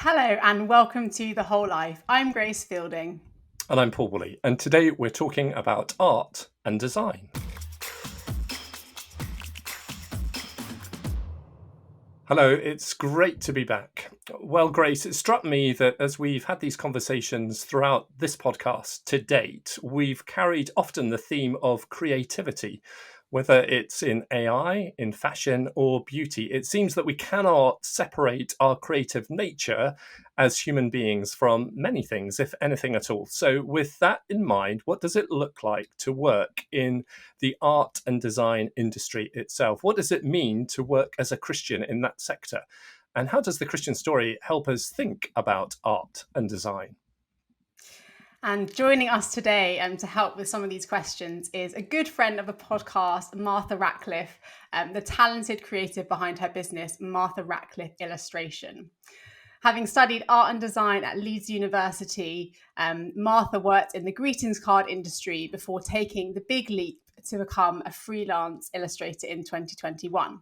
Hello and welcome to The Whole Life. I'm Grace Fielding. And I'm Paul Woolley, and today we're talking about art and design. Hello, it's great to be back. Well, Grace, it struck me that as we've had these conversations throughout this podcast to date, we've carried often the theme of creativity, whether it's in AI, in fashion, or beauty. It seems that we cannot separate our creative nature as human beings from many things, if anything at all. So, with that in mind, what does it look like to work in the art and design industry itself? What does it mean to work as a Christian in that sector? And how does the Christian story help us think about art and design? And joining us today to help with some of these questions is a good friend of the podcast, Martha Ratcliff, the talented creative behind her business, Martha Ratcliff Illustration. Having studied art and design at Leeds University, Martha worked in the greetings card industry before taking the big leap to become a freelance illustrator in 2021.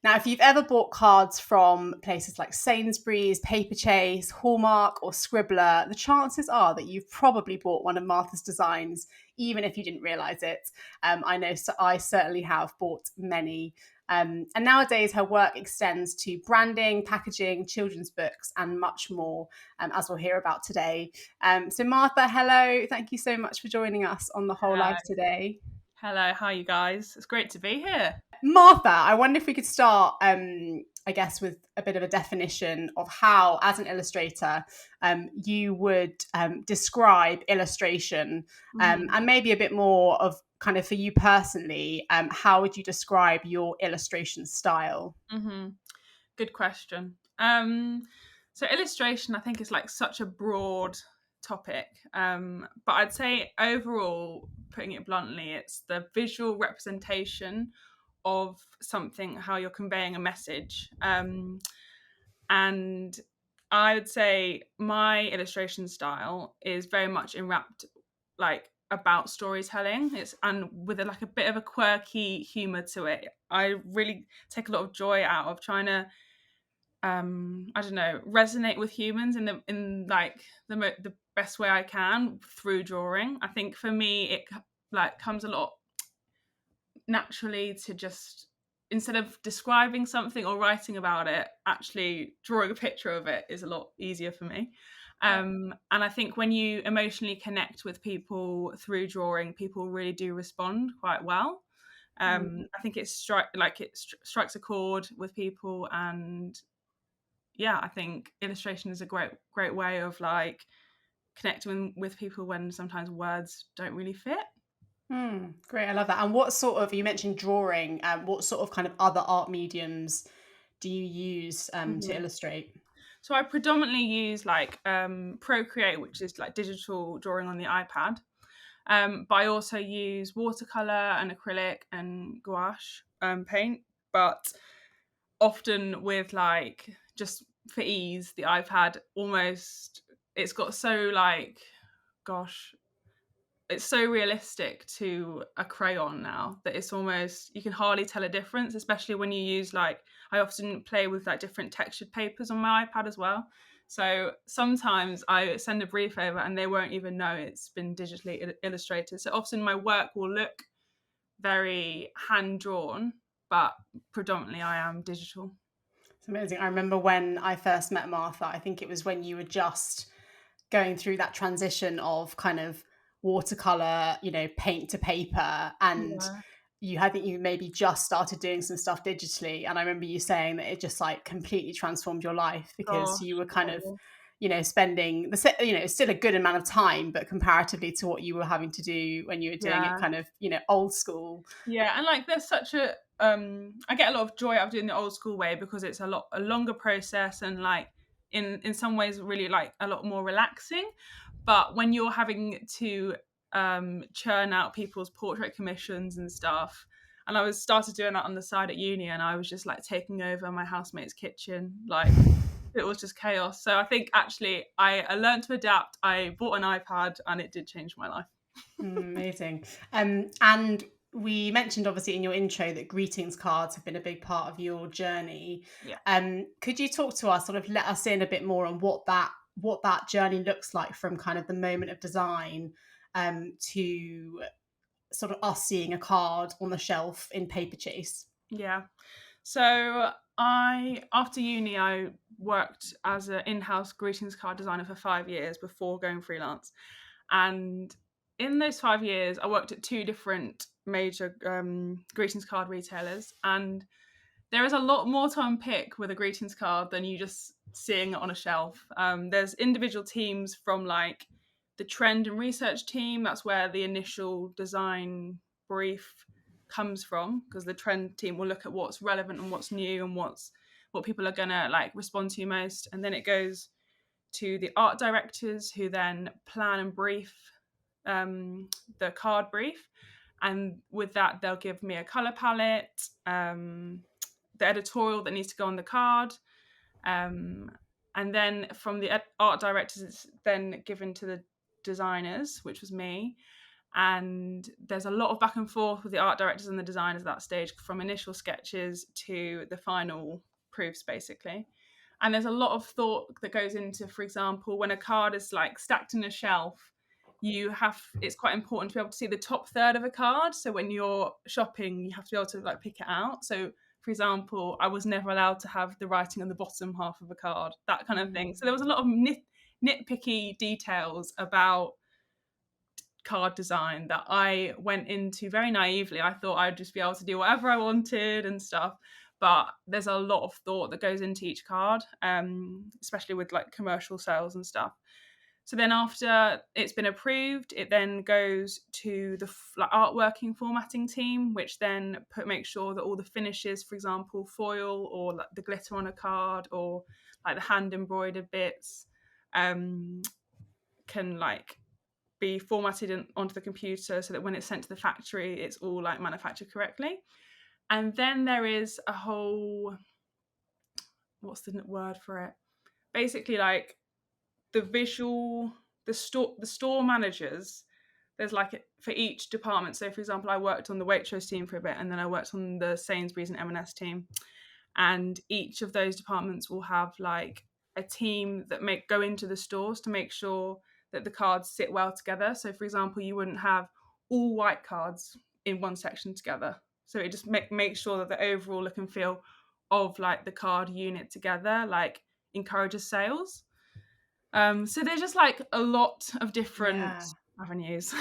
Now, if you've ever bought cards from places like Sainsbury's, Paperchase, Hallmark, or Scribbler, the chances are that you've probably bought one of Martha's designs, even if you didn't realise it. I know I certainly have bought many. And nowadays, her work extends to branding, packaging, children's books, and much more, as we'll hear about today. So, Martha, hello. Thank you so much for joining us on The Whole Life today. Hello, how are you guys? It's great to be here. Martha, I wonder if we could start, I guess, with a bit of a definition of how, as an illustrator, you would describe illustration, and maybe a bit more of kind of for you personally, how would you describe your illustration style? Good question. So illustration, I think, is like such a broad topic, but I'd say overall, putting it bluntly, it's the visual representation of something, how you're conveying a message. And I would say my illustration style is very much enwrapped like about storytelling. It's and with a bit of a quirky humor to it. I really take a lot of joy out of trying to resonate with humans in the best way I can through drawing. I think for me it comes a lot naturally to just, instead of describing something or writing about it, actually drawing a picture of it is a lot easier for me. And I think when you emotionally connect with people through drawing, people really do respond quite well. I think it strikes a chord with people, and yeah, I think illustration is a great way of like connecting with people when sometimes words don't really fit. Great, I love that. And what sort of, you mentioned drawing, what sort of kind of other art mediums do you use to illustrate? So I predominantly use Procreate, which is like digital drawing on the iPad. But I also use watercolor and acrylic and gouache paint. But often with just for ease, the iPad it's got so it's so realistic to a crayon now that it's almost, you can hardly tell a difference, especially when you use I often play with different textured papers on my iPad as well. So sometimes I send a brief over and they won't even know it's been digitally illustrated. So often my work will look very hand drawn, but predominantly I am digital. It's amazing. I remember when I first met Martha, I think it was when you were just going through that transition of kind of watercolor, paint to paper, and I think you maybe just started doing some stuff digitally. And I remember you saying that it just completely transformed your life because you were kind of, spending still a good amount of time, but comparatively to what you were having to do when you were doing it kind of, old school. Yeah. And there's such a, I get a lot of joy out of doing the old school way because it's a longer process and in some ways really a lot more relaxing. But when you're having to churn out people's portrait commissions and stuff, and I started doing that on the side at uni, and I was just taking over my housemate's kitchen, it was just chaos. So I think actually I learned to adapt. I bought an iPad and it did change my life. Amazing. And we mentioned obviously in your intro that greetings cards have been a big part of your journey. Yeah. Could you talk to us, sort of let us in a bit more on what that journey looks like from kind of the moment of design to sort of us seeing a card on the shelf in Paperchase? Yeah. So after uni, I worked as an in-house greetings card designer for 5 years before going freelance. And in those 5 years, I worked at 2 different major greetings card retailers. And there is a lot more to unpick with a greetings card than you just seeing it on a shelf. There's individual teams from like the trend and research team. That's where the initial design brief comes from, because the trend team will look at what's relevant and what's new and what people are gonna like respond to most. And then it goes to the art directors, who then plan and brief the card brief. And with that, they'll give me a color palette, the editorial that needs to go on the card. And then from the art directors, it's then given to the designers, which was me. And there's a lot of back and forth with the art directors and the designers at that stage, from initial sketches to the final proofs, basically. And there's a lot of thought that goes into, for example, when a card is like stacked in a shelf, it's quite important to be able to see the top third of a card. So when you're shopping, you have to be able to like pick it out. So for example, I was never allowed to have the writing on the bottom half of a card, that kind of thing. So there was a lot of nitpicky details about card design that I went into very naively. I thought I'd just be able to do whatever I wanted and stuff. But there's a lot of thought that goes into each card, especially with like commercial sales and stuff. So then after it's been approved, it then goes to the artworking formatting team, which then make sure that all the finishes, for example, foil or like the glitter on a card or like the hand embroidered bits, can like be formatted onto the computer so that when it's sent to the factory, it's all like manufactured correctly. And then there is a whole, what's the word for it? Basically, like the store managers, there's like for each department. So for example, I worked on the Waitrose team for a bit, and then I worked on the Sainsbury's and M&S team, and each of those departments will have like a team that go into the stores to make sure that the cards sit well together. So for example, you wouldn't have all white cards in one section together, so it just make sure that the overall look and feel of like the card unit together like encourages sales. So there's just like a lot of different avenues.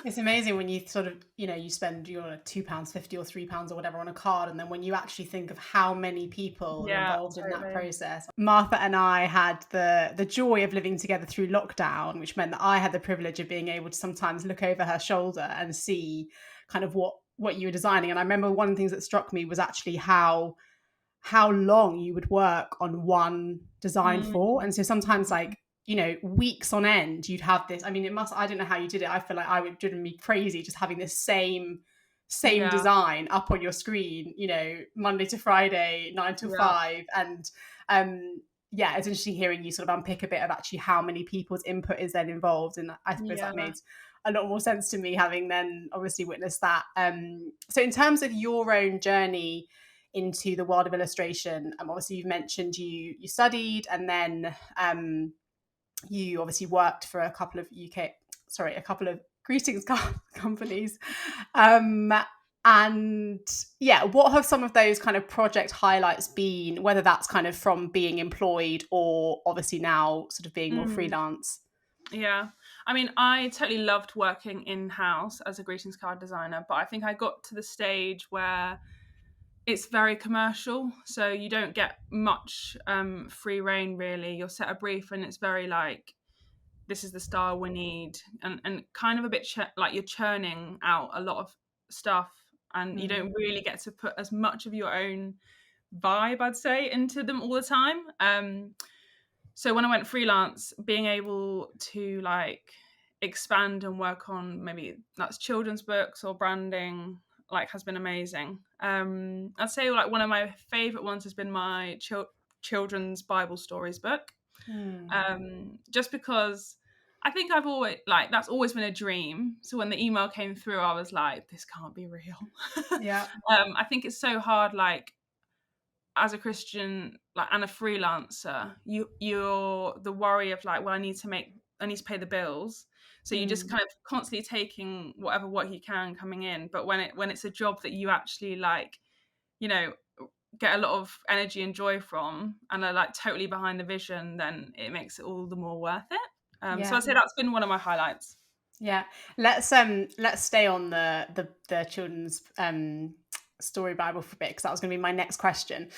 It's amazing when you sort of, you spend your £2.50 or £3 or whatever on a card, and then when you actually think of how many people are involved in that process. Martha and I had the joy of living together through lockdown, which meant that I had the privilege of being able to sometimes look over her shoulder and see kind of what you were designing. And I remember one of the things that struck me was actually how long you would work on one design for. And so sometimes like, weeks on end, you'd have this. I mean, I don't know how you did it. I feel like I would driven me crazy just having this same design up on your screen, Monday to Friday, 9 to 5. And it's interesting hearing you sort of unpick a bit of actually how many people's input is then involved. And I suppose that made a lot more sense to me, having then obviously witnessed that. So in terms of your own journey into the world of illustration, obviously you've mentioned you studied, and then you obviously worked for a couple of greetings card companies. And what have some of those kind of project highlights been, whether that's kind of from being employed or obviously now sort of being more freelance? Yeah, I mean, I totally loved working in-house as a greetings card designer, but I think I got to the stage where it's very commercial, so you don't get much free reign really. You'll set a brief and it's very like, this is the style we need, and kind of a bit like you're churning out a lot of stuff, and you don't really get to put as much of your own vibe, I'd say, into them all the time. So when I went freelance, being able to like expand and work on maybe that's children's books or branding, like, has been amazing. I'd say like one of my favorite ones has been my children's Bible stories book. Just because I think I've always like that's always been a dream. So when the email came through, I was like, this can't be real. Yeah. I think it's so hard, like as a Christian, like and a freelancer, you're the worry of like, well, I need to pay the bills. So you just kind of constantly taking whatever work you can coming in. But when it's a job that you actually like, you know, get a lot of energy and joy from and are like totally behind the vision, then it makes it all the more worth it. So I'd say that's been one of my highlights. Yeah, let's stay on the children's story Bible for a bit, because that was going to be my next question.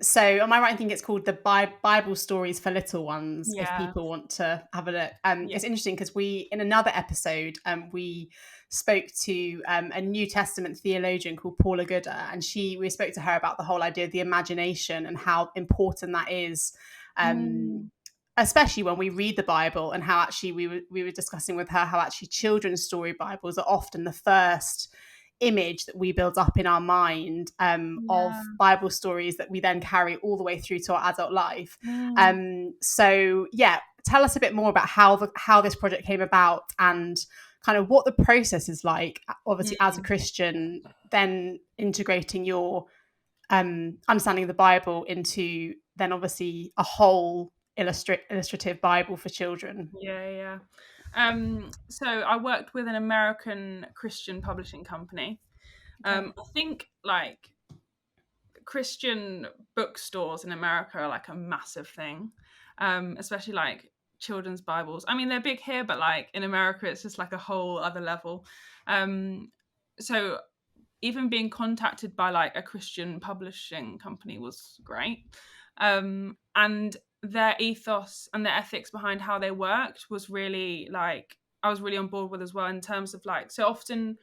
So am I right in thinking it's called the Bible Stories for Little Ones? If Yeah. people want to have a look, Yeah. it's interesting because we in another episode we spoke to a New Testament theologian called Paula Gooder, and we spoke to her about the whole idea of the imagination and how important that is. Especially when we read the Bible, and how actually we were discussing with her how actually children's story Bibles are often the first image that we build up in our mind of Bible stories that we then carry all the way through to our adult life. So yeah, tell us a bit more about how this project came about and kind of what the process is like, obviously as a Christian, then integrating your understanding of the Bible into then obviously a whole illustrative Bible for children. Yeah. So I worked with an American Christian publishing company. I think like Christian bookstores in America are like a massive thing, especially like children's Bibles. I mean, they're big here, but like in America, it's just like a whole other level. So even being contacted by like a Christian publishing company was great. And their ethos and their ethics behind how they worked was really like, I was really on board with as well, in terms of like, so often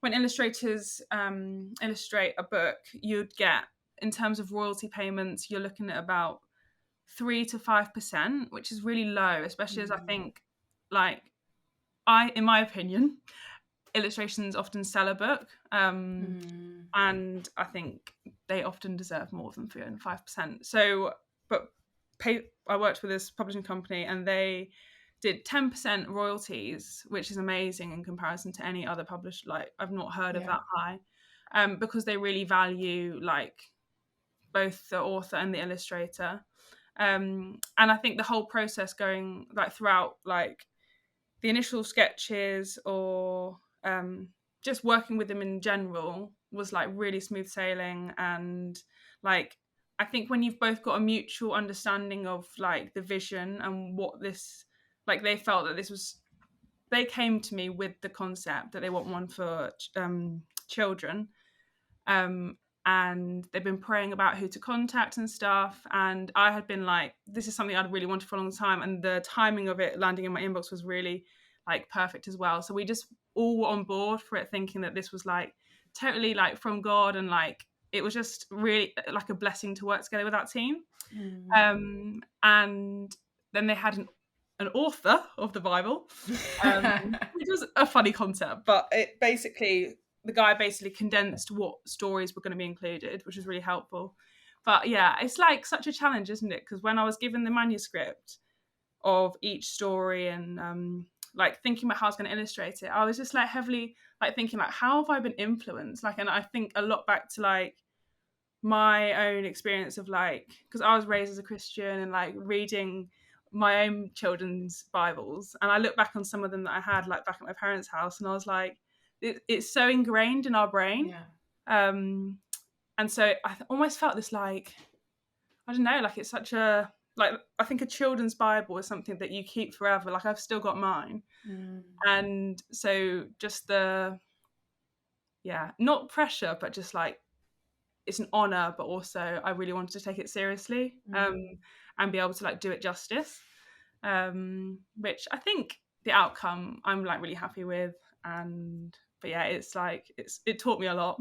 when illustrators illustrate a book, you'd get, in terms of royalty payments, you're looking at about 3 to 5%, which is really low, especially as I think, like, in my opinion, illustrations often sell a book, and I think they often deserve more than 3 and 5%. So, but I worked with this publishing company, and they did 10% royalties, which is amazing in comparison to any other publisher. Like, I've not heard of that high, because they really value like both the author and the illustrator. And I think the whole process going like throughout like the initial sketches or just working with them in general was like really smooth sailing. And like, I think when you've both got a mutual understanding of like the vision and what this, like they felt that this was, they came to me with the concept that they want one for children, and they've been praying about who to contact and stuff, and I had been like, this is something I'd really wanted for a long time, and the timing of it landing in my inbox was really like perfect as well. So we just all were on board for it, thinking that this was like totally like from God, and like it was just really like a blessing to work together with that team. And then they had an author of the Bible, which was a funny concept, but it basically, the guy basically condensed what stories were going to be included, which was really helpful. But yeah, it's like such a challenge, isn't it? Because when I was given the manuscript of each story and like thinking about how I was going to illustrate it, I was just like heavily like thinking like, how have I been influenced? Like, and I think a lot back to like my own experience of like, because I was raised as a Christian and like reading my own children's Bibles, and I look back on some of them that I had like back at my parents' house, and I was like, it's so ingrained in our brain. And so I almost felt this like, I don't know, like it's such a, like, I think a children's Bible is something that you keep forever. Like, I've still got mine. And so just not pressure, but just like, it's an honor, but also I really wanted to take it seriously, and be able to like do it justice, which I think the outcome I'm like really happy with. But yeah, it's like, it taught me a lot.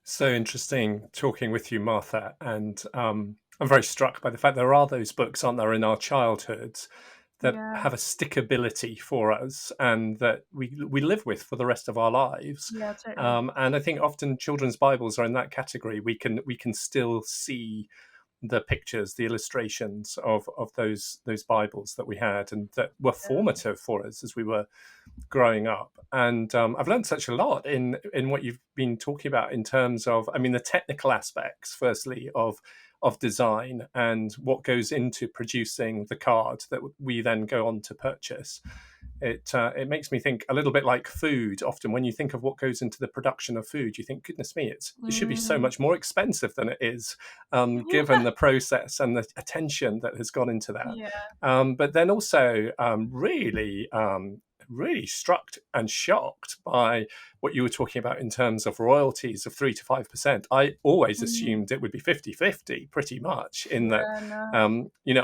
So interesting talking with you, Martha, and I'm very struck by the fact there are those books, aren't there, in our childhoods that have a stickability for us and that we live with for the rest of our lives. Yeah, totally. And I think often children's Bibles are in that category. We can still see the pictures, the illustrations of those Bibles that we had, and that were formative for us as we were growing up. And I've learned such a lot in what you've been talking about in terms of, I mean, the technical aspects, firstly, of design and what goes into producing the card that we then go on to purchase. It makes me think a little bit like food. Often when you think of what goes into the production of food, you think, goodness me, it should be so much more expensive than it is, given the process and the attention that has gone into that. But then also really struck and shocked by what you were talking about in terms of royalties of 3 to 5%. I always assumed it would be 50-50 pretty much, in that,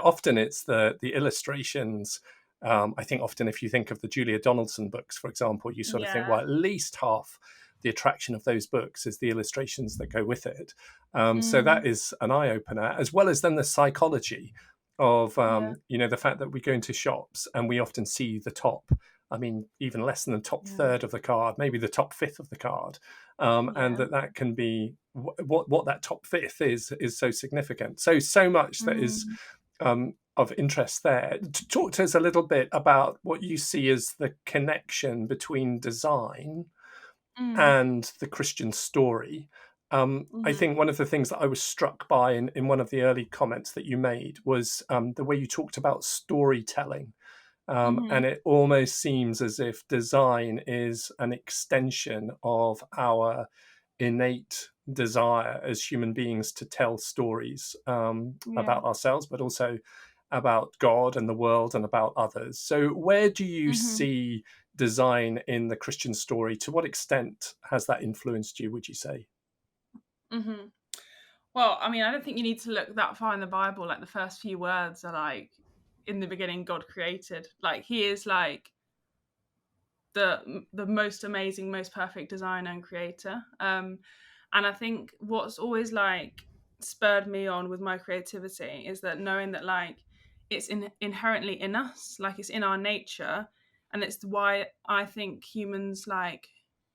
often it's the illustrations. I think often if you think of the Julia Donaldson books, for example, you sort of think, well, at least half the attraction of those books is the illustrations that go with it. So that is an eye-opener, as well as then the psychology of, the fact that we go into shops and we often see the top, I mean, even less than the top third of the card, maybe the top fifth of the card. And that can be what that top fifth is so significant. So much that is of interest there. Talk to us a little bit about what you see as the connection between design and the Christian story. I think one of the things that I was struck by in one of the early comments that you made was the way you talked about storytelling. And it almost seems as if design is an extension of our innate desire as human beings to tell stories about ourselves, but also about God and the world and about others. So where do you see design in the Christian story? To what extent has that influenced you, would you say? Well, I mean, I don't think you need to look that far in the Bible. Like, the first few words are like, in the beginning God created. Like, he is like the most amazing, most perfect designer and creator. And I think what's always like spurred me on with my creativity is that knowing that like it's inherently in us, like it's in our nature, and it's why I think humans like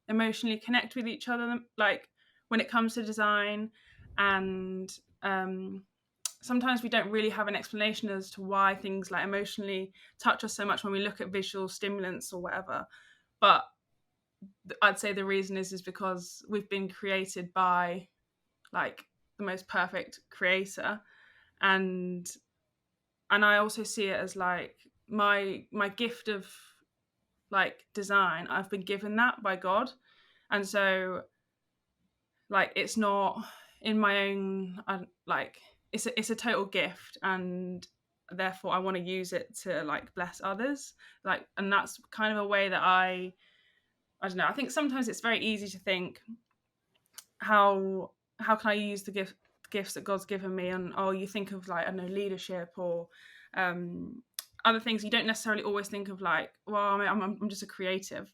emotionally connect with each other, like when it comes to design. And sometimes we don't really have an explanation as to why things like emotionally touch us so much when we look at visual stimulants or whatever. But I'd say the reason is because we've been created by like the most perfect creator. And I also see it as like my gift of like design. I've been given that by God. And so like it's not in my own like it's a total gift, and therefore I want to use it to like bless others. Like, and that's kind of a way that I don't know, I think sometimes it's very easy to think, how can I use the gifts that God's given me? And you think of like, I don't know, leadership or other things. You don't necessarily always think of like, well, I'm just a creative.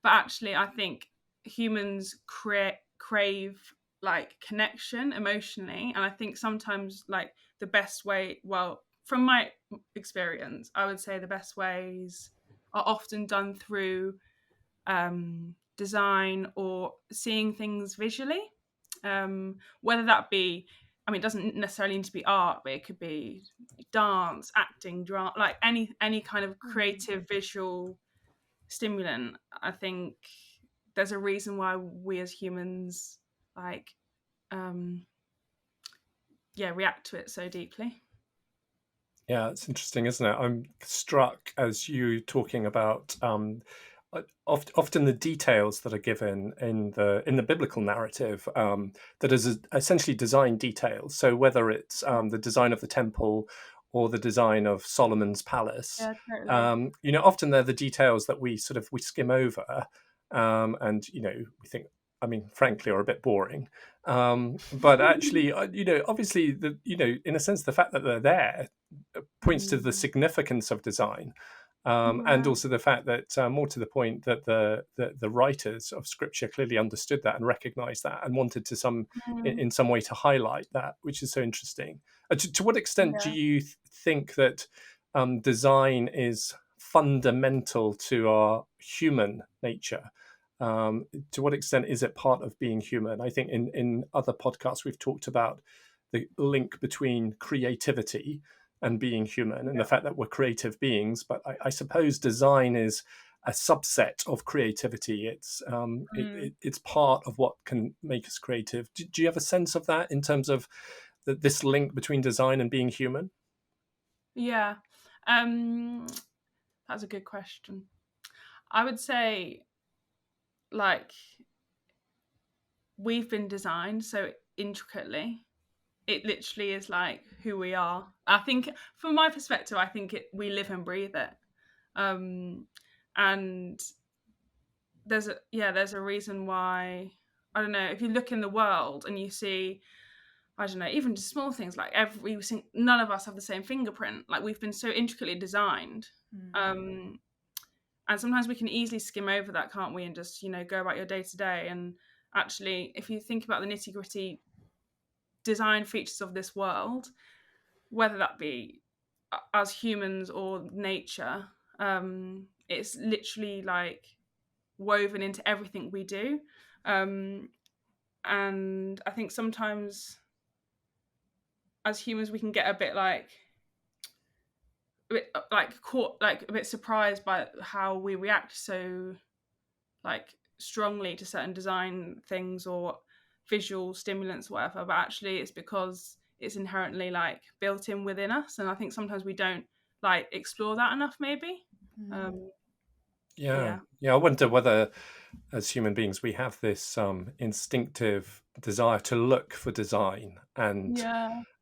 But actually I think humans crave like connection emotionally, and I think sometimes like the best way, well, from my experience, I would say the best ways are often done through design or seeing things visually, whether that be, I mean, it doesn't necessarily need to be art, but it could be dance, acting, drama, like any kind of creative visual stimulant. I think there's a reason why we as humans like react to it so deeply. Yeah, it's interesting, isn't it? I'm struck as you talking about often the details that are given in the biblical narrative, that is essentially design details. So whether it's the design of the temple or the design of Solomon's palace, Totally. Often they're the details that we skim over, and we think, I mean, frankly, are a bit boring. But actually, obviously, in a sense, the fact that they're there points to the significance of design, and also the fact that, more to the point, that the writers of Scripture clearly understood that and recognized that and wanted to in some way to highlight that, which is so interesting. To what extent do you think that design is fundamental to our human nature? To what extent is it part of being human? I think in other podcasts we've talked about the link between creativity and being human, and the fact that we're creative beings. But I suppose design is a subset of creativity. It's part of what can make us creative. Do you have a sense of that in terms of this link between design and being human? Yeah, that's a good question. I would say, like, we've been designed so intricately. It literally is like who we are. I think, from my perspective, I think we live and breathe it. And there's a reason why. I don't know, if you look in the world and you see, I don't know, even just small things like none of us have the same fingerprint. Like, we've been so intricately designed. And sometimes we can easily skim over that, can't we? And just, go about your day to day. And actually, if you think about the nitty gritty design features of this world, whether that be as humans or nature, it's literally like woven into everything we do. And I think sometimes as humans we can get a bit caught, like a bit surprised by how we react so strongly to certain design things or visual stimulants, whatever. But actually, it's because it's inherently built in within us, and I think sometimes we don't explore that enough, maybe. Yeah. I wonder whether, as human beings, we have this instinctive desire to look for design and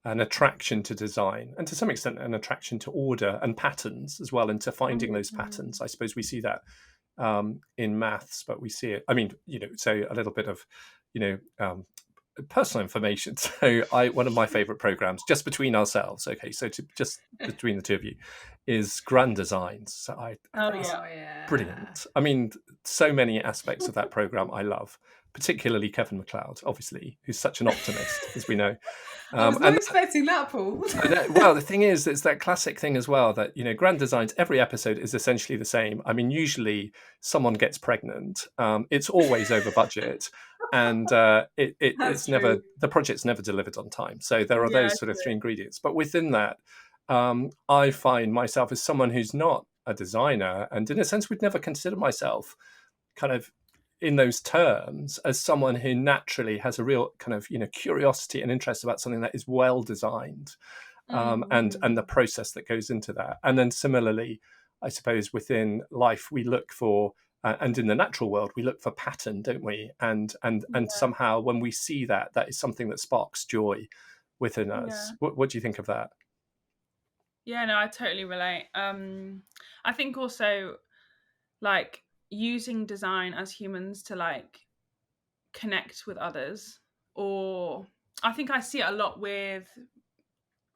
an attraction to design, and to some extent an attraction to order and patterns as well, and to finding those patterns. I suppose we see that in maths, but we see it, so a little bit of personal information. So one of my favorite programs, just between ourselves, just between the two of you, is Grand Designs. So brilliant. I mean, so many aspects of that program I love, particularly Kevin MacLeod, obviously, who's such an optimist, as we know. I was not expecting that, Paul. Well, the thing is, it's that classic thing as well that, Grand Designs, every episode is essentially the same. I mean, usually someone gets pregnant. It's always over budget, and it's never, the project's never delivered on time. So there are those sort of three ingredients. But within that, I find myself as someone who's not a designer, and in a sense would never consider myself kind of in those terms as someone who naturally has a real kind of curiosity and interest about something that is well designed, and the process that goes into that. And then similarly, I suppose within life we look for, and in the natural world we look for pattern, don't we? And somehow when we see that is something that sparks joy within us. What do you think of that? Yeah, no, I totally relate. I think also using design as humans to connect with others, or I think I see it a lot with,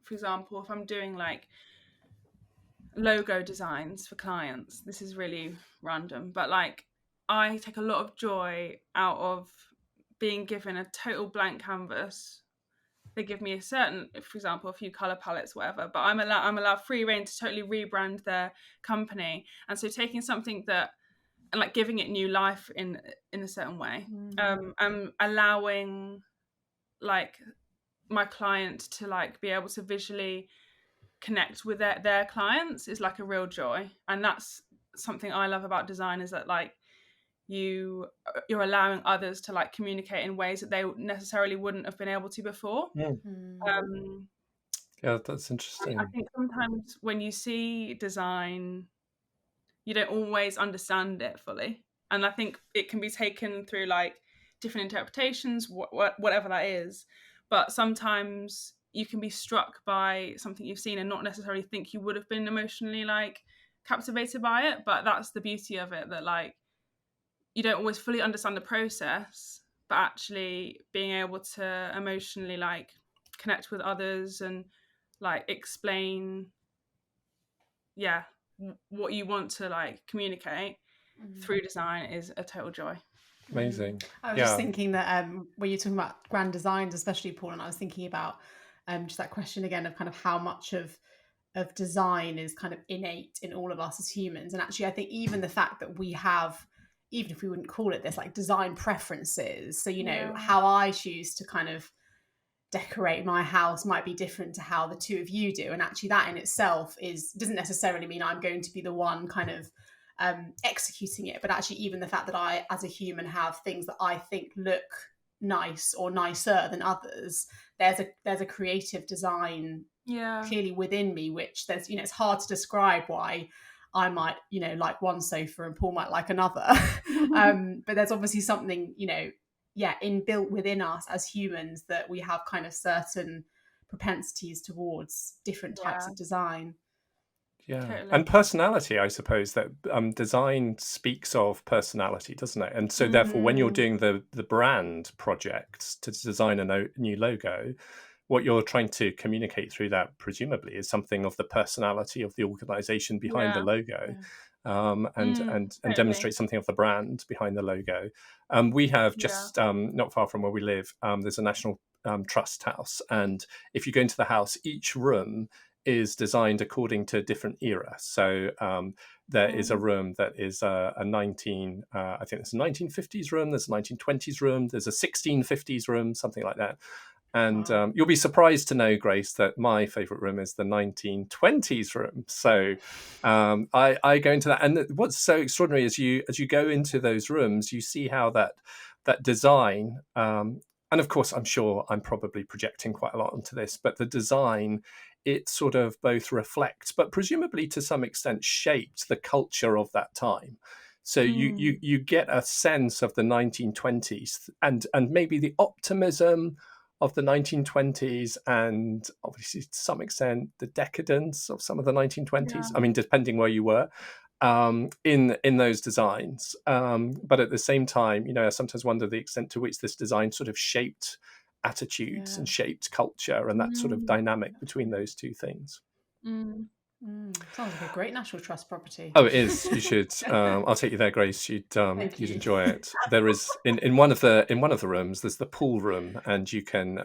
for example, if I'm doing logo designs for clients. This is really random, but I take a lot of joy out of being given a total blank canvas. They give me for example, a few color palettes, whatever, but I'm allowed free rein to totally rebrand their company. And so taking something that and giving it new life in a certain way, and allowing my client to be able to visually connect with their clients is a real joy. And that's something I love about design, is that you're allowing others to communicate in ways that they necessarily wouldn't have been able to before. Yeah, that's interesting. I think sometimes when you see design, you don't always understand it fully, and I think it can be taken through different interpretations, whatever that is. But sometimes you can be struck by something you've seen and not necessarily think you would have been emotionally captivated by it. But that's the beauty of it, that you don't always fully understand the process, but actually being able to emotionally connect with others and explain what you want to communicate through design is a total joy. Amazing. I was just thinking that when you're talking about grand designs, especially, Paul, and I was thinking about just that question again of kind of how much of design is kind of innate in all of us as humans. And actually, I think even the fact that we have, even if we wouldn't call it this, design preferences. So, how I choose to kind of decorate my house might be different to how the two of you do, and actually that in itself doesn't necessarily mean I'm going to be the one kind of executing it, but actually even the fact that I as a human have things that I think look nice or nicer than others, there's a creative design clearly within me, which there's, it's hard to describe why I might, like one sofa and Paul might like another. But there's obviously something, inbuilt within us as humans, that we have kind of certain propensities towards different types of design. Yeah, totally. And personality, I suppose, that design speaks of personality, doesn't it? And so therefore, when you're doing the brand projects to design a new logo, what you're trying to communicate through that presumably is something of the personality of the organization behind the logo. And demonstrate something of the brand behind the logo. We have just not far from where we live, there's a National Trust house, and if you go into the house, each room is designed according to a different era. So there is a room that is I think there's a 1950s room, there's a 1920s room, there's a 1650s room, something like that. And you'll be surprised to know, Grace, that my favourite room is the 1920s room. So I go into that, and what's so extraordinary is as you go into those rooms, you see how that design, and of course, I'm sure I'm probably projecting quite a lot onto this, but the design, it sort of both reflects, but presumably to some extent shaped the culture of that time. So you get a sense of the 1920s and maybe the optimism of the 1920s, and obviously to some extent the decadence of some of the 1920s. I mean, depending where you were in those designs. But at the same time, I sometimes wonder the extent to which this design sort of shaped attitudes and shaped culture, and that sort of dynamic between those two things. Sounds like a great National Trust property. Oh, it is. You should. I'll take you there, Grace. You'd enjoy it. There is in one of the rooms. There's the pool room, and you can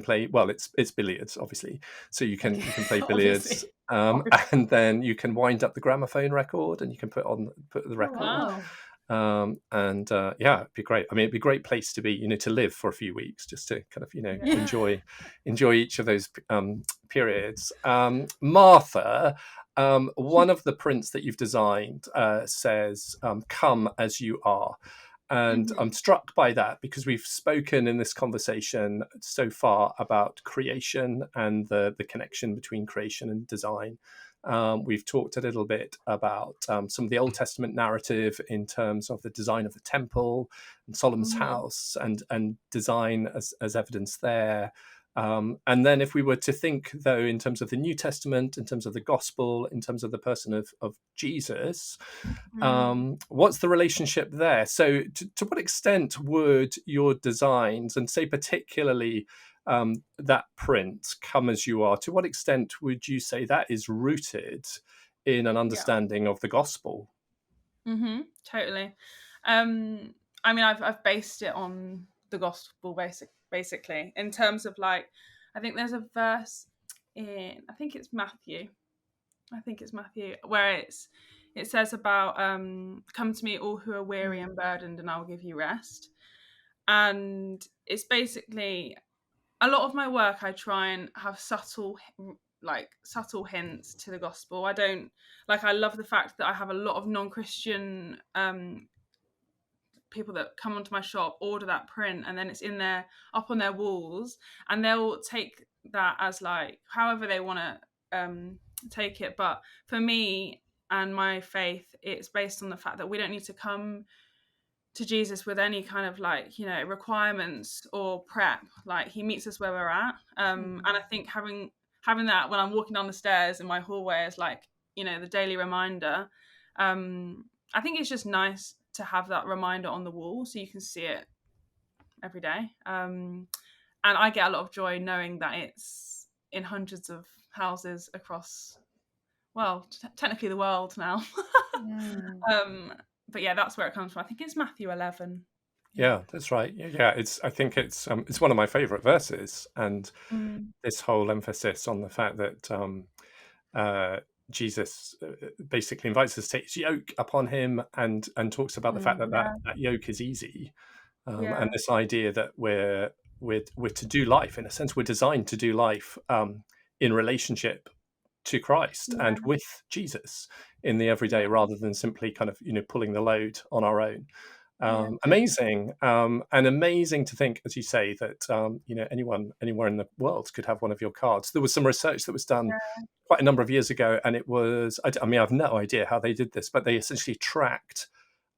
play. Well, it's billiards, obviously. So you can play billiards, and then you can wind up the gramophone record, and you can put the record. Wow. It'd be great. I mean, it'd be a great place to be, to live for a few weeks, just to kind of, enjoy each of those periods. Martha, one of the prints that you've designed says, "Come as you are." And I'm struck by that, because we've spoken in this conversation so far about creation and the connection between creation and design. We've talked a little bit about some of the Old Testament narrative in terms of the design of the temple and Solomon's house and design as evidence there. And then if we were to think, though, in terms of the New Testament, in terms of the gospel, in terms of the person of Jesus, what's the relationship there? So to what extent would your designs, and say particularly that print, Come As You Are, to what extent would you say that is rooted in an understanding of the gospel? Totally. I mean, I've based it on the gospel basically, in terms of, like, I think there's a verse in, I think it's Matthew, where it says about come to me all who are weary and burdened, and I'll give you rest. And it's basically, a lot of my work, I try and have subtle hints to the gospel. I love the fact that I have a lot of non-Christian people that come onto my shop, order that print, and then it's in there, up on their walls, and they'll take that as, like, however they want to take it. But for me and my faith, it's based on the fact that we don't need to come to Jesus with any kind of, like, requirements or prep. Like, he meets us where we're at. And I think having that when I'm walking down the stairs in my hallway is, like, the daily reminder. I think it's just nice to have that reminder on the wall so you can see it every day. And I get a lot of joy knowing that it's in hundreds of houses across, well, technically the world now. But yeah, that's where it comes from. I think it's Matthew 11. Yeah, that's right. Yeah, I think it's one of my favorite verses, and this whole emphasis on the fact that Jesus basically invites us to take his yoke upon him, and talks about the fact that yoke is easy, and this idea that we're we're to do life. In a sense, we're designed to do life in relationship to Christ and with Jesus in the everyday, rather than simply kind of pulling the load on our own. Amazing, and amazing to think, as you say, that anyone anywhere in the world could have one of your cards. There was some research that was done quite a number of years ago, and it was, I mean, I've no idea how they did this, but they essentially tracked,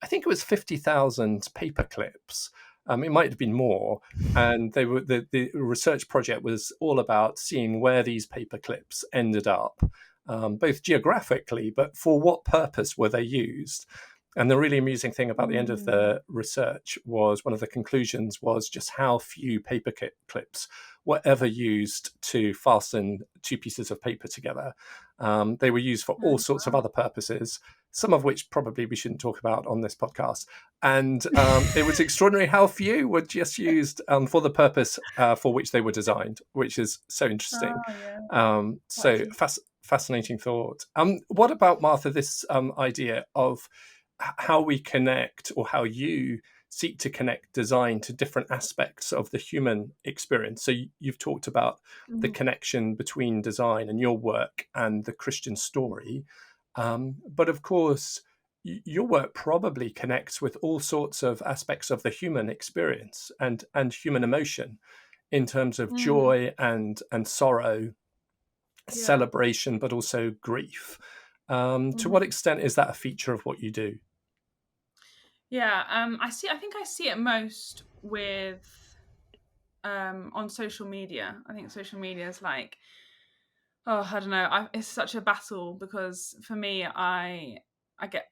I think it was 50,000 paper clips. It might have been more, and they were the research project was all about seeing where these paper clips ended up, both geographically, but for what purpose were they used. And the really amusing thing about the end of the research was, one of the conclusions was just how few paper clips were ever used to fasten two pieces of paper together. They were used for all sorts of other purposes, some of which probably we shouldn't talk about on this podcast. And it was extraordinary how few were just used for the purpose for which they were designed, which is so interesting. Fascinating thought. What about, Martha, this idea of how we connect, or how you seek to connect design to different aspects of the human experience? So you've talked about the connection between design and your work and the Christian story. But of course, your work probably connects with all sorts of aspects of the human experience and human emotion, in terms of joy and sorrow, celebration, but also grief. To what extent is that a feature of what you do? I think I see it most with on social media. I think social media is like, I don't know, it's such a battle, because for me, I get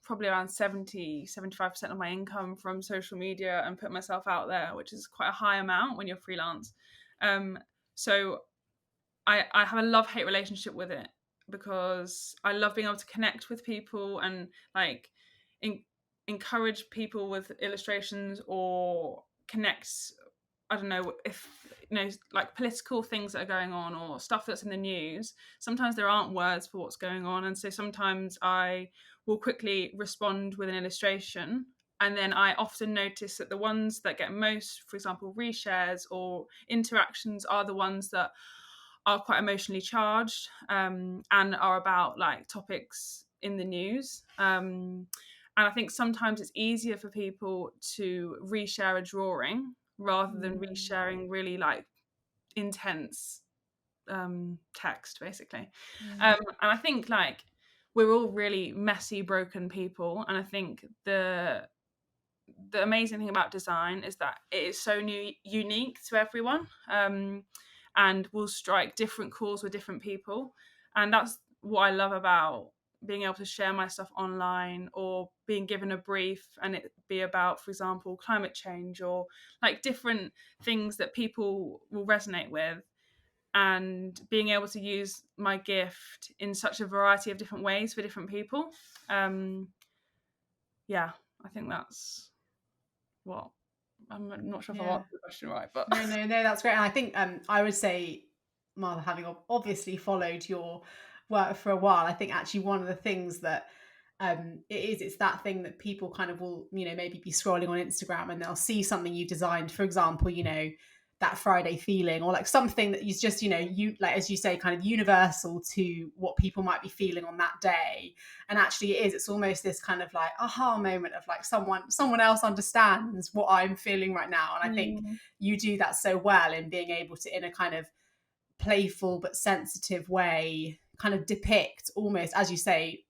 probably around 75% of my income from social media and put myself out there, which is quite a high amount when you're freelance. So I have a love-hate relationship with it, because I love being able to connect with people and like encourage people with illustrations, or connect, I don't know, if like political things that are going on or stuff that's in the news. Sometimes there aren't words for what's going on, and so sometimes I will quickly respond with an illustration, and then I often notice that the ones that get most, for example, reshares or interactions, are the ones that are quite emotionally charged, and are about like topics in the news. And I think sometimes it's easier for people to reshare a drawing rather than resharing really like intense text, basically. And I think like we're all really messy, broken people, and I think the amazing thing about design is that it is so unique to everyone, and will strike different chords with different people. And that's what I love about being able to share my stuff online, or being given a brief and it be about, for example, climate change, or like different things that people will resonate with, and being able to use my gift in such a variety of different ways for different people. I think that's what, I'm not sure if I've answered the question right, but no, that's great. And I think I would say, Martha, having obviously followed your work for a while, I think actually one of the things that it's that thing that people kind of will, maybe be scrolling on Instagram and they'll see something you designed, for example, that Friday feeling, or like something that is just, you like, as you say, kind of universal to what people might be feeling on that day. And actually it's almost this kind of like aha moment of like someone else understands what I'm feeling right now. And I think you do that so well in being able to, in a kind of playful but sensitive way, kind of depict almost, as you say,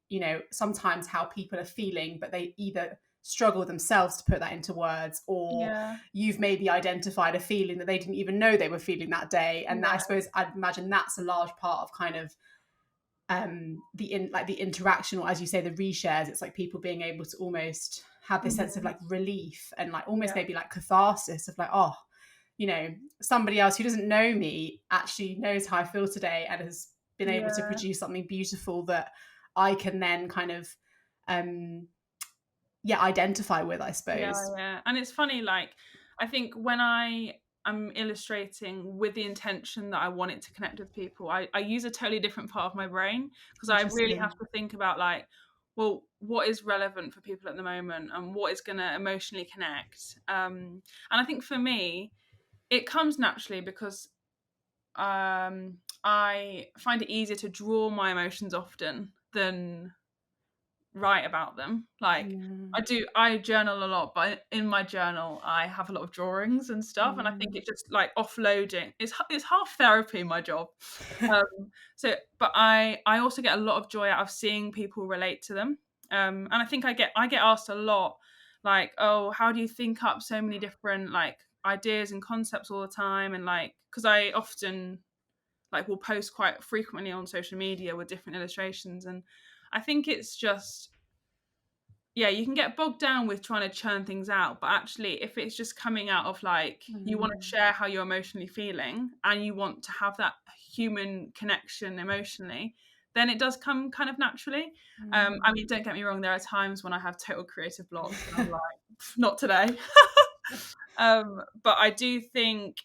sometimes how people are feeling, but they either struggle themselves to put that into words, or you've maybe identified a feeling that they didn't even know they were feeling that day. And I suppose I'd imagine that's a large part of kind of the interaction, or as you say, the reshares. It's like people being able to almost have this sense of like relief and like almost maybe like catharsis of like, oh, somebody else who doesn't know me actually knows how I feel today and has been able to produce something beautiful that I can then kind of identify with, I suppose. And it's funny, like I think when I am illustrating with the intention that I want it to connect with people, I use a totally different part of my brain, because I really have to think about like, well, what is relevant for people at the moment and what is going to emotionally connect. And I think for me, it comes naturally because I find it easier to draw my emotions often than write about them. Like I journal a lot, but in my journal I have a lot of drawings and stuff, and I think it's just like offloading. It's half therapy, my job. So but I also get a lot of joy out of seeing people relate to them. And I think I get asked a lot, like, oh, how do you think up so many different like ideas and concepts all the time? And like, because I often like will post quite frequently on social media with different illustrations, and I think it's just, yeah, you can get bogged down with trying to churn things out, but actually if it's just coming out of like you want to share how you're emotionally feeling and you want to have that human connection emotionally, then it does come kind of naturally. I mean, don't get me wrong, there are times when I have total creative blocks and I'm like, not today. But I do think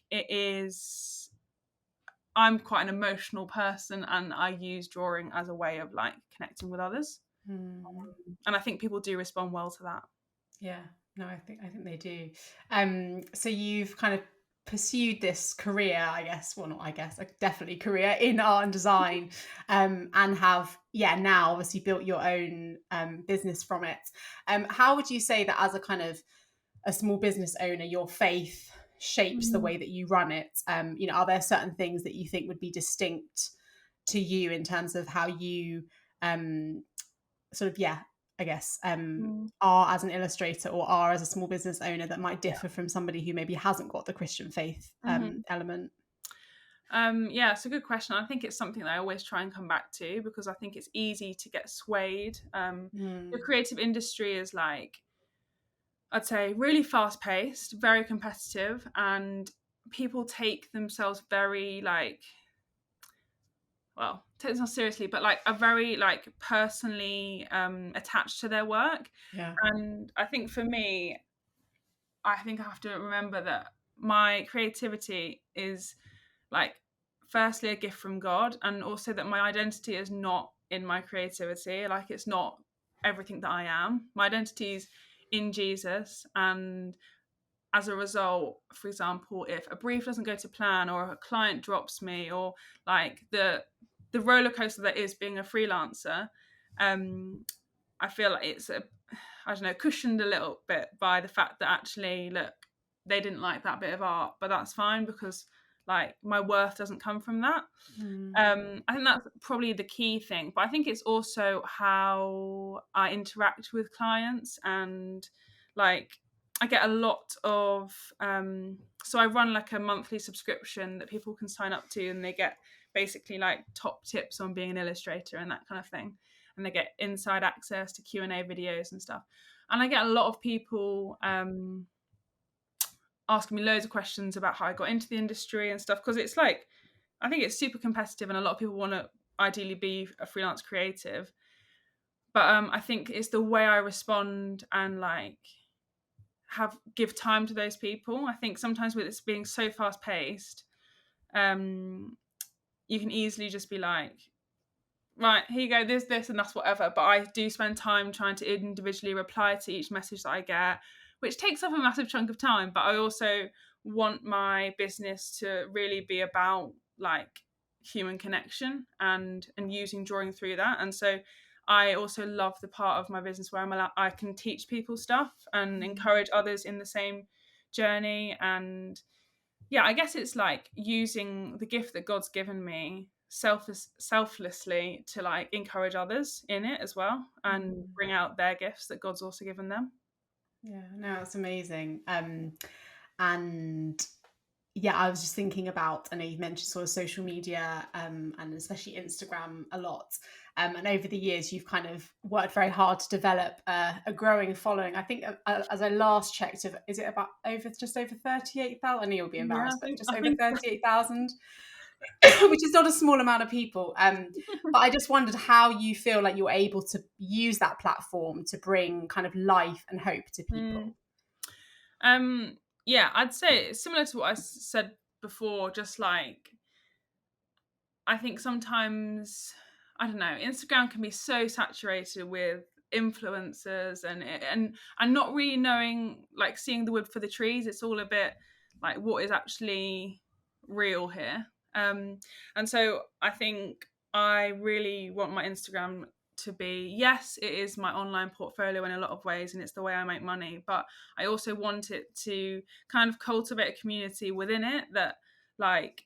I'm quite an emotional person, and I use drawing as a way of like connecting with others. And I think people do respond well to that. Yeah, no, I think they do. So you've kind of pursued this career, I guess, well, not I guess, definitely career in art and design, and have, now obviously built your own business from it. How would you say that as a kind of a small business owner, your faith shapes the way that you run it? Are there certain things that you think would be distinct to you in terms of how you sort of, I guess, are as an illustrator or are as a small business owner that might differ from somebody who maybe hasn't got the Christian faith element? Yeah, it's a good question. I think it's something that I always try and come back to because I think it's easy to get swayed. The creative industry is like, I'd say, really fast paced, very competitive, and people take themselves very like, well, take themselves seriously, but like are very like personally attached to their work. And I think for me, I think I have to remember that my creativity is like firstly a gift from God, and also that my identity is not in my creativity. Like, it's not everything that I am. My identity is in Jesus, and as a result, for example, if a brief doesn't go to plan or a client drops me, or like the roller coaster that is being a freelancer, I feel like it's I don't know, cushioned a little bit by the fact that actually, look, they didn't like that bit of art, but that's fine because like my worth doesn't come from that. I think that's probably the key thing, but I think it's also how I interact with clients, and like I get a lot of so I run like a monthly subscription that people can sign up to, and they get basically like top tips on being an illustrator and that kind of thing, and they get inside access to Q&A videos and stuff. And I get a lot of people asking me loads of questions about how I got into the industry and stuff, because it's like, I think it's super competitive and a lot of people want to ideally be a freelance creative. But I think it's the way I respond and like give time to those people. I think sometimes with it being so fast paced, you can easily just be like, right, here you go, this, and that's whatever. But I do spend time trying to individually reply to each message that I get, which takes up a massive chunk of time. But I also want my business to really be about like human connection and using drawing through that. And so I also love the part of my business where I can teach people stuff and encourage others in the same journey. And yeah, I guess it's like using the gift that God's given me selflessly to like encourage others in it as well, and bring out their gifts that God's also given them. Yeah, no, it's amazing. And yeah, I was just thinking about, I know you mentioned sort of social media, and especially Instagram a lot. And over the years, you've kind of worked very hard to develop a growing following. I think as I last checked, is it about just over 38,000? I know you'll be embarrassed, but just over 38,000, which is not a small amount of people. But I just wondered how you feel like you're able to use that platform to bring kind of life and hope to people. Yeah, I'd say it's similar to what I said before, just like, I think sometimes, I don't know, Instagram can be so saturated with influencers and not really knowing, like seeing the wood for the trees. It's all a bit like what is actually real here. And so I think I really want my Instagram to be, yes, it is my online portfolio in a lot of ways, and it's the way I make money, but I also want it to kind of cultivate a community within it that like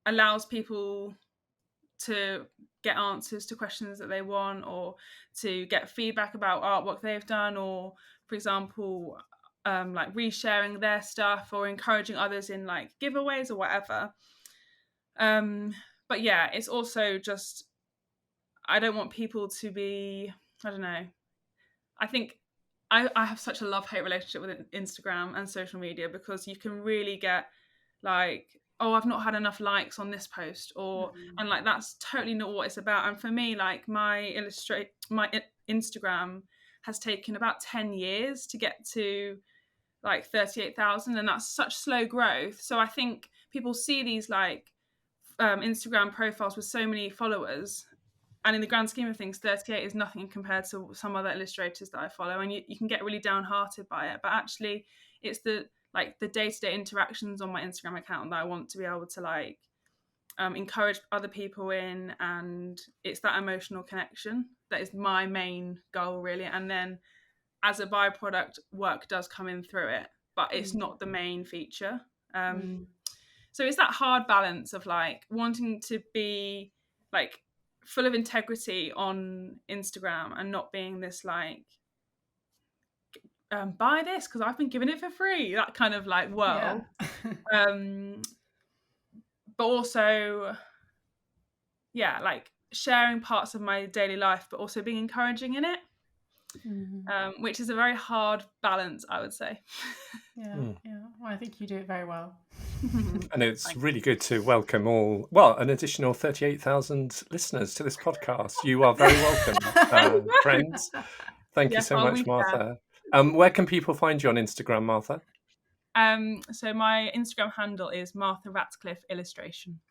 allows people to get answers to questions that they want, or to get feedback about artwork they've done, or for example like resharing their stuff, or encouraging others in like giveaways or whatever. But yeah, it's also just, I don't want people to be, I don't know, I think I have such a love-hate relationship with Instagram and social media, because you can really get like, oh, I've not had enough likes on this post, or and like that's totally not what it's about. And for me, like my Instagram has taken about 10 years to get to like 38,000, and that's such slow growth. So I think people see these like Instagram profiles with so many followers, and in the grand scheme of things 38 is nothing compared to some other illustrators that I follow, and you can get really downhearted by it. But actually it's the day-to-day interactions on my Instagram account that I want to be able to like encourage other people in, and it's that emotional connection that is my main goal really. And then as a byproduct, work does come in through it, but it's not the main feature. So it's that hard balance of like wanting to be like full of integrity on Instagram and not being this like buy this because I've been given it for free, that kind of like world. But also like sharing parts of my daily life but also being encouraging in it, which is a very hard balance, I would say. Well, I think you do it very well. And it's really good to welcome an additional 38,000 listeners to this podcast. You are very welcome, friends. Thank you so much, Martha. Where can people find you on Instagram, Martha? So my Instagram handle is Martha Ratcliff Illustration.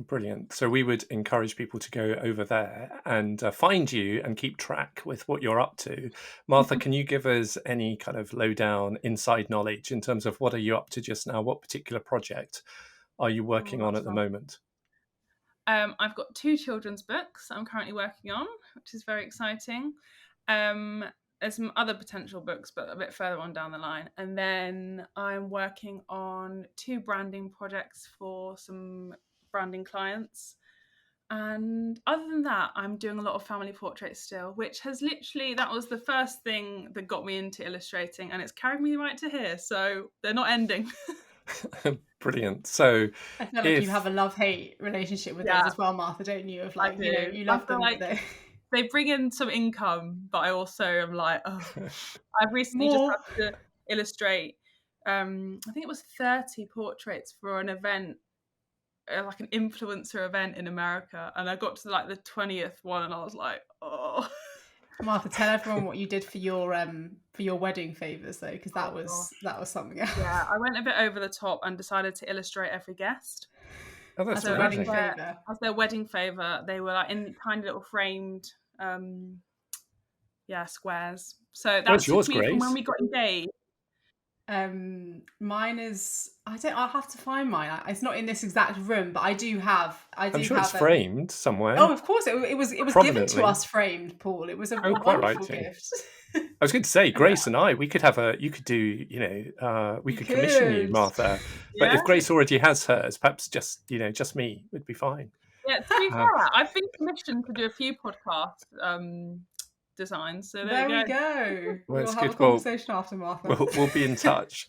Brilliant. So we would encourage people to go over there and find you and keep track with what you're up to. Martha, can you give us any kind of lowdown inside knowledge in terms of what are you up to just now? What particular project are you working on at the moment? I've got 2 children's books I'm currently working on, which is very exciting. There's some other potential books, but a bit further on down the line. And then I'm working on 2 branding projects for some branding clients. And other than that, I'm doing a lot of family portraits still, which has literally, that was the first thing that got me into illustrating, and it's carried me right to here. So they're not ending. Brilliant. So I feel like you have a love-hate relationship with those as well, Martha, don't you? Of like, you love them, like, but they bring in some income, but I also am like, oh. I've recently just had to illustrate, I think it was 30 portraits for an event, like an influencer event in America, and I got to like the 20th one, and I was like, oh. Martha, tell everyone what you did for your wedding favors though, because that was something else. Yeah, I went a bit over the top and decided to illustrate every guest. Oh, that's as a wedding favor. As their wedding favor, they were like in tiny little framed, squares. So that's yours, me Grace? from when we got engaged. Mine is, I'll have to find mine. It's not in this exact room, but I do have. I'm sure it's framed somewhere. Oh, of course, it was given to us framed, Paul. It was a wonderful gift. I was going to say, Grace and I, we could have we could commission you, Martha. But if Grace already has hers, perhaps just me would be fine. Yeah, to be fair, I've been commissioned to do a few podcast designs. So there we go. Well, we'll have a conversation after, Martha. We'll be in touch.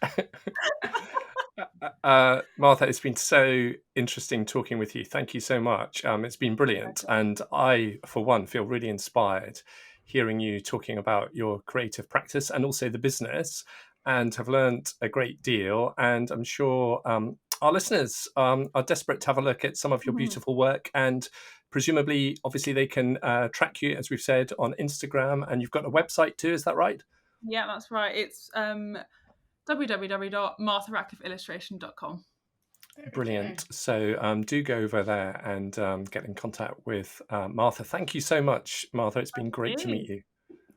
Martha, it's been so interesting talking with you. Thank you so much. It's been brilliant. And I, for one, feel really inspired hearing you talking about your creative practice and also the business, and have learned a great deal. And I'm sure our listeners are desperate to have a look at some of your beautiful work, and presumably, obviously, they can track you, as we've said, on Instagram, and you've got a website too, is that right? Yeah, that's right. It's www.martharatcliffillustration.com. Brilliant. So do go over there and get in contact with Martha. Thank you so much, Martha. It's been great to meet you.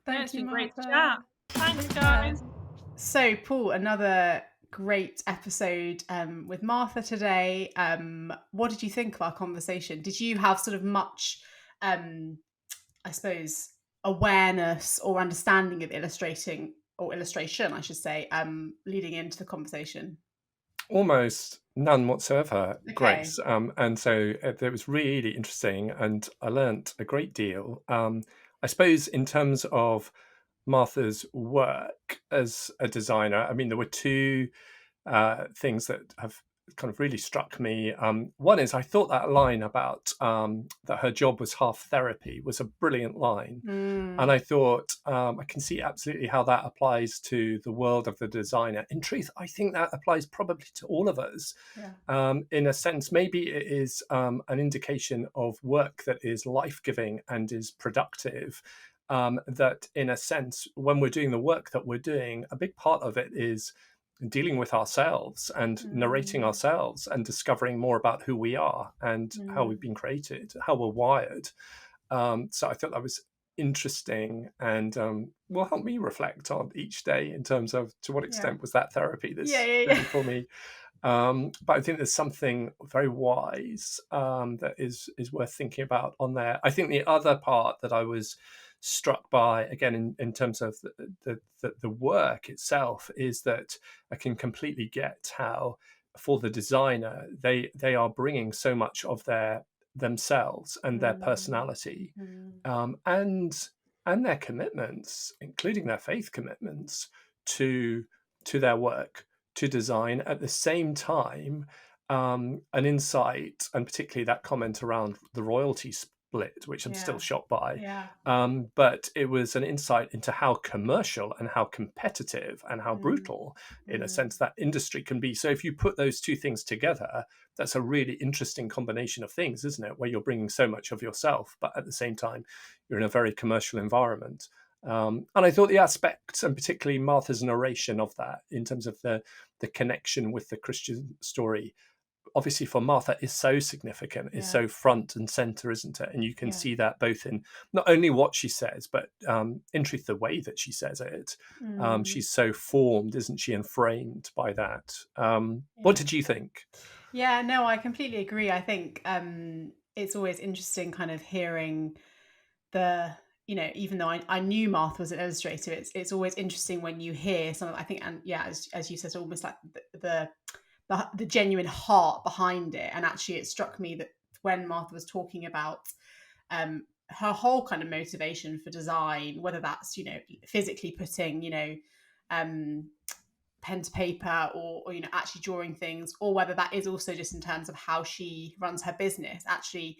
Thank you, Great Martha. chat. Thanks, guys. So, Paul, another great episode with Martha today. What did you think of our conversation? Did you have sort of much, I suppose, awareness or understanding of illustrating or illustration, I should say, leading into the conversation? Almost none whatsoever, Okay. Grace. And so it was really interesting, and I learnt a great deal. I suppose in terms of Martha's work as a designer, I mean, there were two things that have kind of really struck me. One is I thought that line about that her job was half therapy was a brilliant line. And I thought, I can see absolutely how that applies to the world of the designer. In truth, I think that applies probably to all of us. Yeah. In a sense, maybe it is an indication of work that is life-giving and is productive. That in a sense, when we're doing the work that we're doing, a big part of it is dealing with ourselves and narrating ourselves and discovering more about who we are and how we've been created, how we're wired. So I thought that was interesting and will help me reflect on each day in terms of to what extent was that therapy this day for me. But I think there's something very wise that is worth thinking about on there. I think the other part that I was struck by, again, in terms of the work itself, is that I can completely get how, for the designer, they are bringing so much of themselves and their personality and their commitments, including their faith commitments, to their work, to design. At the same time, an insight, and particularly that comment around the royalty split, which I'm still shocked by. But it was an insight into how commercial and how competitive and how brutal, in a sense, that industry can be. So if you put those two things together, that's a really interesting combination of things, isn't it? Where you're bringing so much of yourself, but at the same time, you're in a very commercial environment. And I thought the aspects, and particularly Martha's narration of that, in terms of the connection with the Christian story, obviously for Martha is so significant, is so front and center, isn't it? And you can see that both in not only what she says, but in truth, the way that she says it. She's so formed, isn't she, and framed by that. What did you think? Yeah, no, I completely agree. I think it's always interesting kind of hearing even though I knew Martha was an illustrator, it's always interesting when you hear some of, I think, and as you said, almost like the genuine heart behind it. And actually it struck me that when Martha was talking about her whole kind of motivation for design, whether that's, physically putting, pen to paper or actually drawing things, or whether that is also just in terms of how she runs her business. Actually,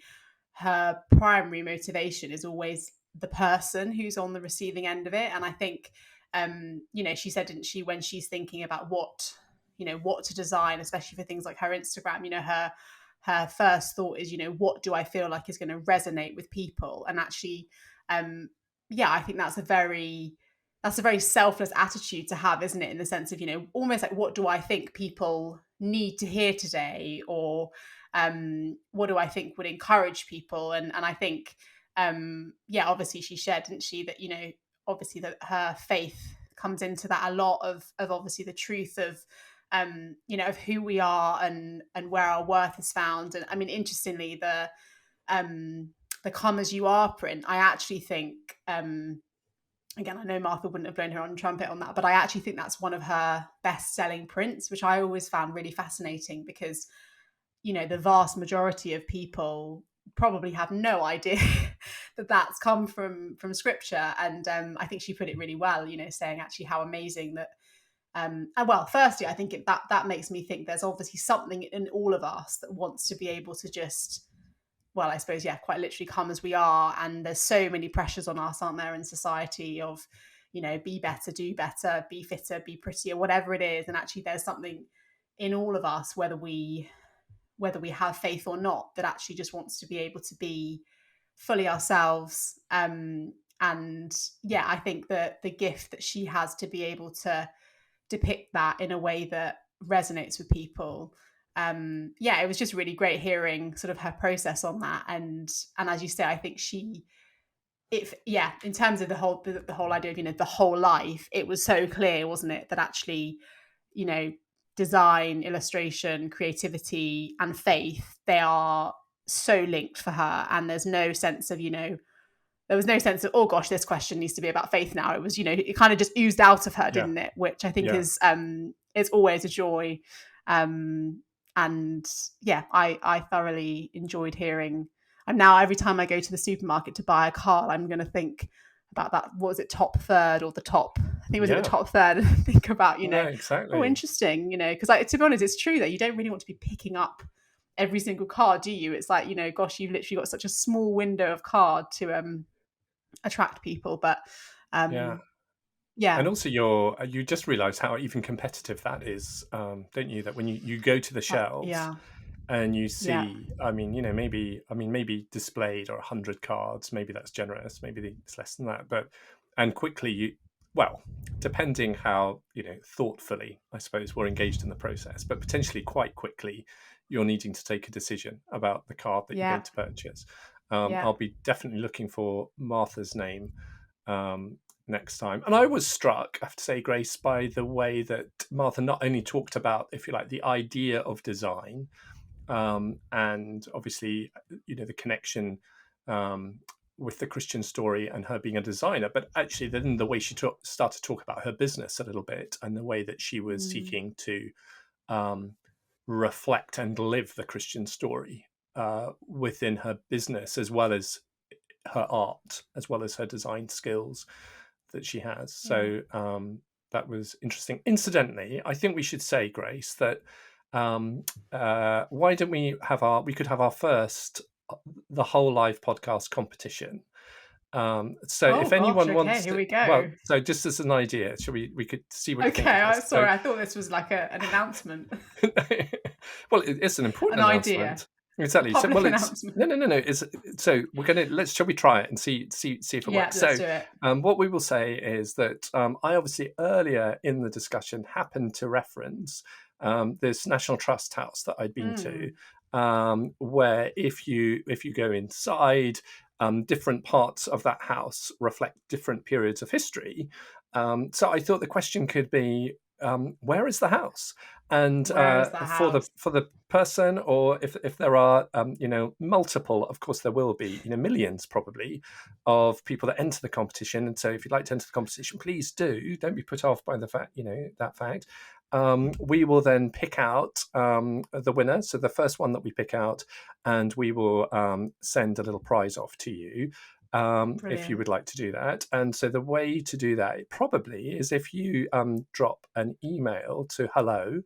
her primary motivation is always the person who's on the receiving end of it. And I think, she said, didn't she, when she's thinking about what to design, especially for things like her Instagram, her first thought is, what do I feel like is going to resonate with people? And actually, I think that's a very selfless attitude to have, isn't it? In the sense of, almost like, what do I think people need to hear today? Or what do I think would encourage people? And I think, obviously she shared, didn't she, that, obviously that her faith comes into that a lot of obviously the truth of, of who we are and where our worth is found. And I mean, interestingly, the come as you are print, I actually think, again, I know Martha wouldn't have blown her own trumpet on that, but I actually think that's one of her best-selling prints, which I always found really fascinating because, the vast majority of people probably have no idea that that's come from scripture. And I think she put it really well, saying actually how amazing that. And well, firstly, I think that makes me think there's obviously something in all of us that wants to be able to just, well, I suppose, quite literally come as we are. And there's so many pressures on us, aren't there, in society of, be better, do better, be fitter, be prettier, whatever it is. And actually there's something in all of us, whether we have faith or not, that actually just wants to be able to be fully ourselves. And I think that the gift that she has to be able to depict that in a way that resonates with people. It was just really great hearing sort of her process on that. And as you say, I think in terms of the whole idea of, the whole life, it was so clear, wasn't it, that actually, design, illustration, creativity, and faith, they are so linked for her. And there's no sense of, there was no sense of, oh gosh, this question needs to be about faith now. It was, it kind of just oozed out of her, didn't it? Which I think is it's always a joy. And yeah, I thoroughly enjoyed hearing. And now every time I go to the supermarket to buy a card, I'm going to think about that. What was it, top third or the top? I think it was at the top third. And think about, exactly. Oh, interesting, because to be honest, it's true that you don't really want to be picking up every single card, do you? It's like, gosh, you've literally got such a small window of card to attract people. But yeah. And also you just realize how even competitive that is, don't you? That when you go to the shelves and you see, maybe displayed are 100 cards, maybe that's generous, maybe it's less than that, and quickly depending how, thoughtfully, I suppose, we're engaged in the process, but potentially quite quickly, you're needing to take a decision about the card that you're going to purchase. I'll be definitely looking for Martha's name next time. And I was struck, I have to say, Grace, by the way that Martha not only talked about, if you like, the idea of design, and obviously, the connection with the Christian story and her being a designer, but actually then the way she started to talk about her business a little bit and the way that she was seeking to reflect and live the Christian story within her business, as well as her art, as well as her design skills that she has. So that was interesting. Incidentally, I think we should say, Grace, that why don't we could have our first The Whole Life podcast competition. If anyone wants here we go. Well, so just as an idea, we could see what you think. I'm sorry, I thought this was like an announcement. Well, it's an important announcement. Idea. Exactly. So, well, it's no. We're gonna shall we try it and see if it works? Let's do it. What we will say is that I obviously earlier in the discussion happened to reference this National Trust house that I'd been to, where if you go inside, different parts of that house reflect different periods of history. So I thought the question could be, where is the house? And for the person, or if there are multiple, of course there will be millions probably of people that enter the competition. And so if you'd like to enter the competition, please don't be put off by the fact that fact. We will then pick out the winner, so the first one that we pick out, and we will send a little prize off to you if you would like to do that. And so the way to do that probably is if you drop an email to hello@licc.org.uk.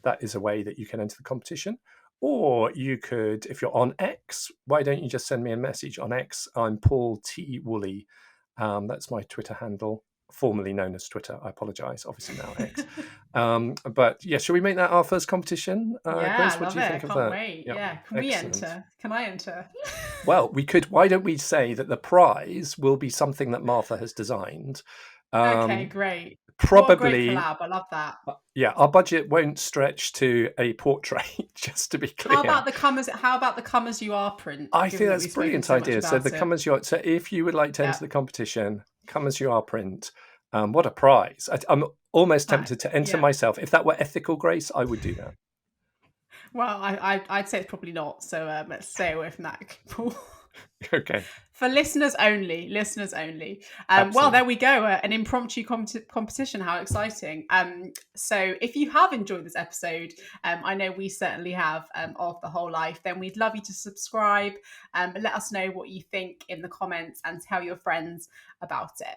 That is a way that you can enter the competition. Or you could, if you're on X, why don't you just send me a message on X? I'm Paul T. Woolley. That's my Twitter handle, formerly known as Twitter. I apologise, obviously now X. But yeah, shall we make that our first competition? Grace, what do you think of that? Wait. Yeah. Can we enter? Can I enter? Well, we could. Why don't we say that the prize will be something that Martha has designed? Okay, great. Probably. What a great collab. I love that. Yeah, our budget won't stretch to a portrait, just to be clear. How about the come as you are print? I think that's a brilliant idea. So the come as you are. So if you would like to enter the competition, come as you are print. What a prize! I'm almost tempted to enter myself. If that were ethical, Grace, I would do that. Well, I'd say it's probably not. So let's stay away from that, Paul. Okay. For listeners only. Well, there we go. An impromptu competition. How exciting. So if you have enjoyed this episode, I know we certainly have, of The Whole Life, then we'd love you to subscribe. Let us know what you think in the comments and tell your friends about it.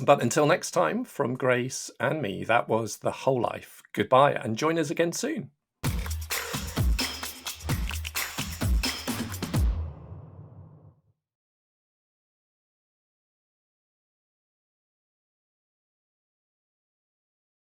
But until next time, from Grace and me, that was The Whole Life. Goodbye, and join us again soon.